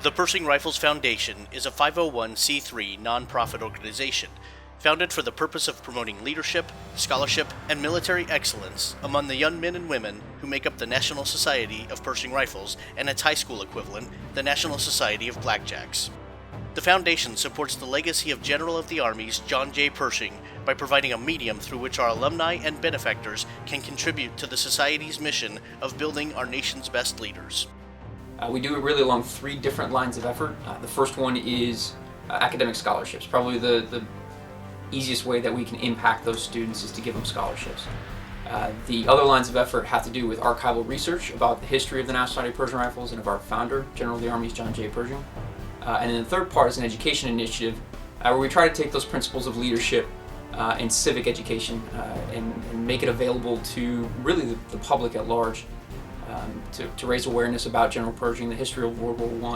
The Pershing Rifles Foundation is a 501c3 nonprofit organization founded for the purpose of promoting leadership, scholarship, and military excellence among the young men and women who make up the National Society of Pershing Rifles and its high school equivalent, the National Society of Blackjacks. The foundation supports the legacy of General of the Armies John J. Pershing by providing a medium through which our alumni and benefactors can contribute to the Society's mission of building our nation's best leaders. We do it really along three different lines of effort. The first one is academic scholarships. Probably the easiest way that we can impact those students is to give them scholarships. The other lines of effort have to do with archival research about the history of the National Society of Pershing Rifles and of our founder, General of the Armies John J. Pershing. And then the third part is an education initiative where we try to take those principles of leadership and civic education and make it available to really the public at large. To raise awareness about General Pershing, the history of World War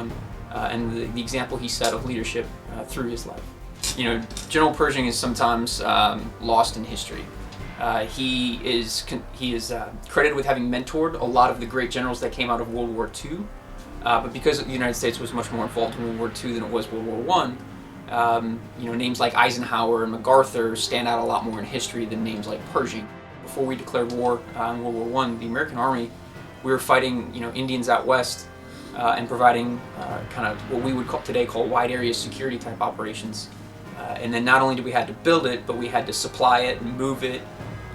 I, and the example he set of leadership through his life. You know, General Pershing is sometimes lost in history. He is credited with having mentored a lot of the great generals that came out of World War II, but because the United States was much more involved in World War II than it was World War I, you know, names like Eisenhower and MacArthur stand out a lot more in history than names like Pershing. Before we declared war in World War I, the American Army, we were fighting, you know, Indians out west and providing kind of what we would today call wide area security type operations. And then not only did we have to build it, but we had to supply it and move it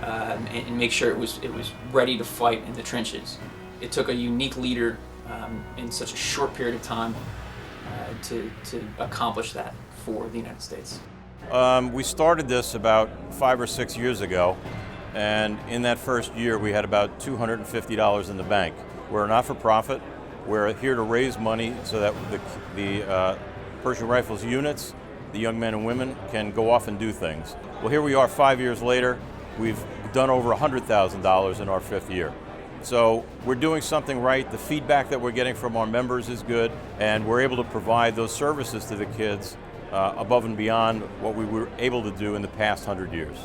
and make sure it was ready to fight in the trenches. It took a unique leader in such a short period of time to accomplish that for the United States. We started this about 5 or 6 years ago. And in that first year, we had about $250 in the bank. We're a not-for-profit. We're here to raise money so that the Pershing Rifles units, the young men and women, can go off and do things. Well, here we are 5 years later. We've done over $100,000 in our 5th year. So we're doing something right. The feedback that we're getting from our members is good, and we're able to provide those services to the kids above and beyond what we were able to do in the past 100 years.